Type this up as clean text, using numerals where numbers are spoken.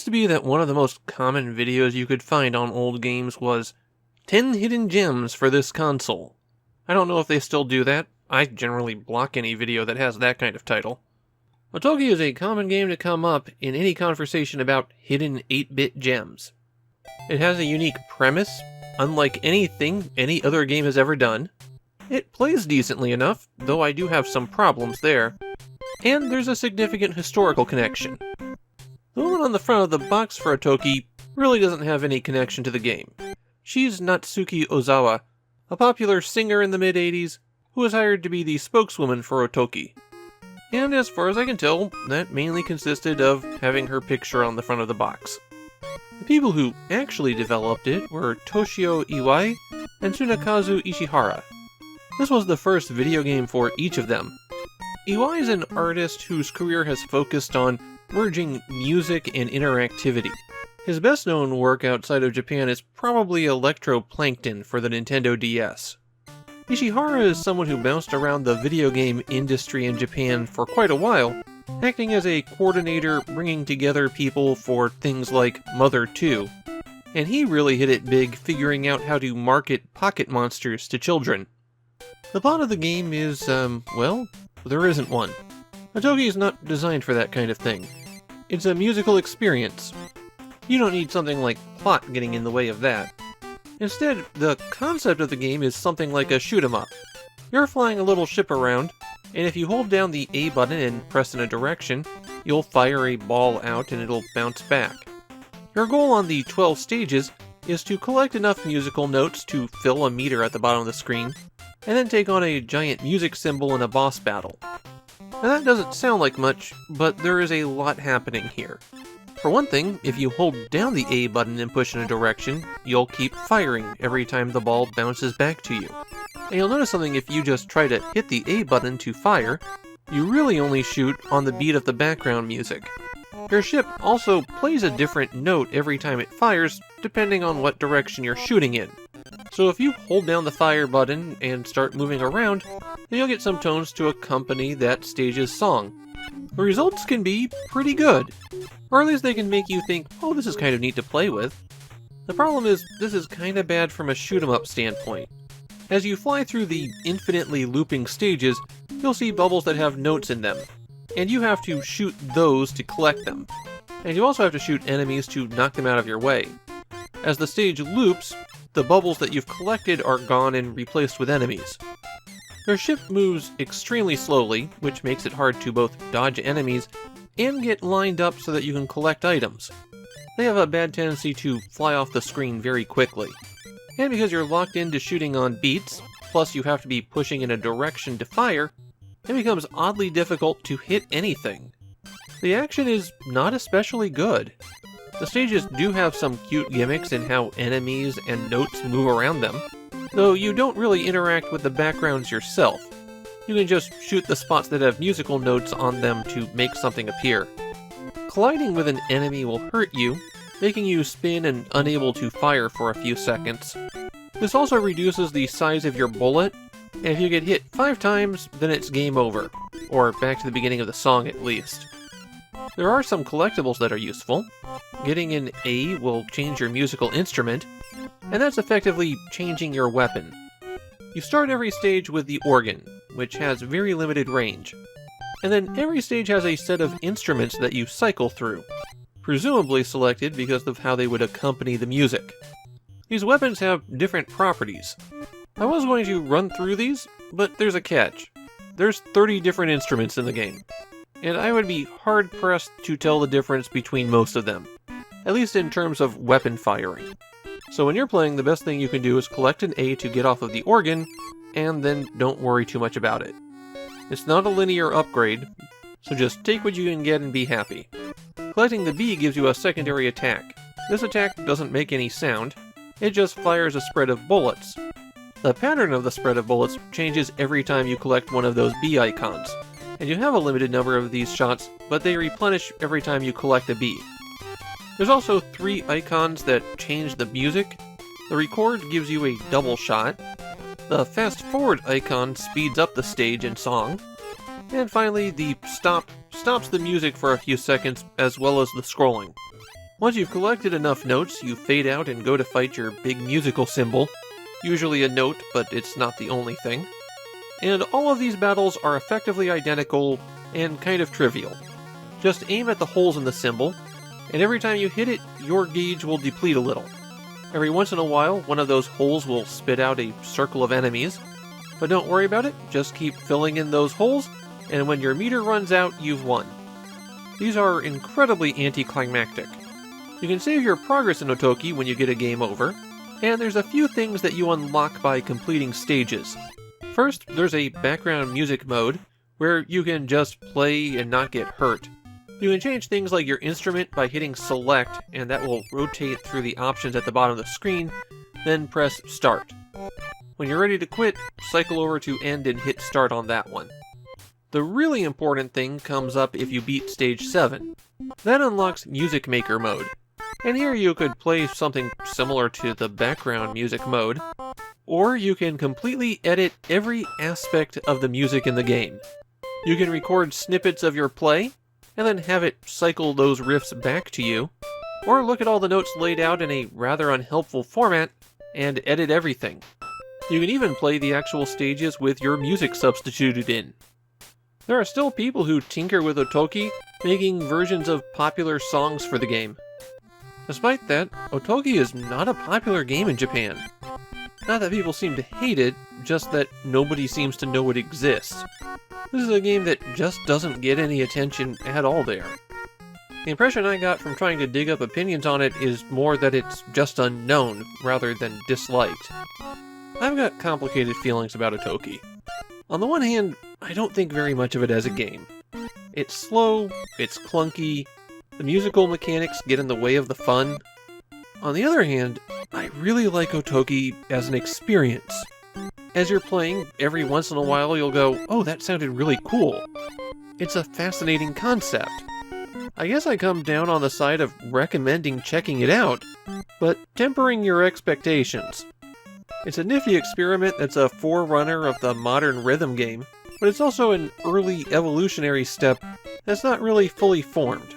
used to be that one of the most common videos you could find on old games was 10 hidden gems for this console. I don't know if they still do that. I generally block any video that has that kind of title. Otocky is a common game to come up in any conversation about hidden 8-bit gems. It has a unique premise, unlike anything any other game has ever done. It plays decently enough, though I do have some problems there. And there's a significant historical connection. The woman on the front of the box for Otocky really doesn't have any connection to the game. She's Natsuki Ozawa, a popular singer in the mid-80s who was hired to be the spokeswoman for Otocky. And as far as I can tell, that mainly consisted of having her picture on the front of the box. The people who actually developed it were Toshio Iwai and Tsunekazu Ishihara. This was the first video game for each of them. Iwai is an artist whose career has focused on merging music and interactivity. His best-known work outside of Japan is probably Electroplankton for the Nintendo DS. Ishihara is someone who bounced around the video game industry in Japan for quite a while, acting as a coordinator bringing together people for things like Mother 2. And he really hit it big figuring out how to market pocket monsters to children. The plot of the game is, well, there isn't one. Otocky is not designed for that kind of thing. It's a musical experience. You don't need something like plot getting in the way of that. Instead, the concept of the game is something like a shoot-'em-up. You're flying a little ship around, and if you hold down the A button and press in a direction, you'll fire a ball out and it'll bounce back. Your goal on the 12 stages is to collect enough musical notes to fill a meter at the bottom of the screen, and then take on a giant music symbol in a boss battle. Now that doesn't sound like much, but there is a lot happening here. For one thing, if you hold down the A button and push in a direction, you'll keep firing every time the ball bounces back to you. And you'll notice something if you just try to hit the A button to fire, you really only shoot on the beat of the background music. Your ship also plays a different note every time it fires, depending on what direction you're shooting in. So if you hold down the fire button and start moving around, then you'll get some tones to accompany that stage's song. The results can be pretty good, or at least they can make you think, oh, this is kind of neat to play with. The problem is, this is kinda bad from a shoot-'em-up standpoint. As you fly through the infinitely looping stages, you'll see bubbles that have notes in them, and you have to shoot those to collect them. And you also have to shoot enemies to knock them out of your way. As the stage loops, the bubbles that you've collected are gone and replaced with enemies. Your ship moves extremely slowly, which makes it hard to both dodge enemies and get lined up so that you can collect items. They have a bad tendency to fly off the screen very quickly. And because you're locked into shooting on beats, plus you have to be pushing in a direction to fire, it becomes oddly difficult to hit anything. The action is not especially good. The stages do have some cute gimmicks in how enemies and notes move around them, though you don't really interact with the backgrounds yourself. You can just shoot the spots that have musical notes on them to make something appear. Colliding with an enemy will hurt you, making you spin and unable to fire for a few seconds. This also reduces the size of your bullet, and if you get hit 5 times, then it's game over, or back to the beginning of the song at least. There are some collectibles that are useful. Getting an A will change your musical instrument, and that's effectively changing your weapon. You start every stage with the organ, which has very limited range, and then every stage has a set of instruments that you cycle through, presumably selected because of how they would accompany the music. These weapons have different properties. I was going to run through these, but there's a catch. There's 30 different instruments in the game, and I would be hard-pressed to tell the difference between most of them, at least in terms of weapon firing. So when you're playing, the best thing you can do is collect an A to get off of the organ, and then don't worry too much about it. It's not a linear upgrade, so just take what you can get and be happy. Collecting the B gives you a secondary attack. This attack doesn't make any sound, it just fires a spread of bullets. The pattern of the spread of bullets changes every time you collect one of those B icons, and you have a limited number of these shots, but they replenish every time you collect a B. There's also 3 icons that change the music. The record gives you a double shot. The fast forward icon speeds up the stage and song. And finally, the stop stops the music for a few seconds as well as the scrolling. Once you've collected enough notes, you fade out and go to fight your big musical symbol. Usually a note, but it's not the only thing. And all of these battles are effectively identical and kind of trivial. Just aim at the holes in the symbol, and every time you hit it, your gauge will deplete a little. Every once in a while, one of those holes will spit out a circle of enemies, but don't worry about it, just keep filling in those holes, and when your meter runs out, you've won. These are incredibly anticlimactic. You can save your progress in Otocky when you get a game over, and there's a few things that you unlock by completing stages. First, there's a background music mode, where you can just play and not get hurt. You can change things like your instrument by hitting select, and that will rotate through the options at the bottom of the screen, then press start. When you're ready to quit, cycle over to end and hit start on that one. The really important thing comes up if you beat stage 7. That unlocks Music Maker mode. And here you could play something similar to the background music mode, or you can completely edit every aspect of the music in the game. You can record snippets of your play, and then have it cycle those riffs back to you, or look at all the notes laid out in a rather unhelpful format, and edit everything. You can even play the actual stages with your music substituted in. There are still people who tinker with Otocky, making versions of popular songs for the game. Despite that, Otocky is not a popular game in Japan. Not that people seem to hate it, just that nobody seems to know it exists. This is a game that just doesn't get any attention at all there. The impression I got from trying to dig up opinions on it is more that it's just unknown, rather than disliked. I've got complicated feelings about Otocky. On the one hand, I don't think very much of it as a game. It's slow, it's clunky, the musical mechanics get in the way of the fun. On the other hand, I really like Otocky as an experience. As you're playing, every once in a while you'll go, oh, that sounded really cool. It's a fascinating concept. I guess I come down on the side of recommending checking it out, but tempering your expectations. It's a nifty experiment that's a forerunner of the modern rhythm game, but it's also an early evolutionary step that's not really fully formed.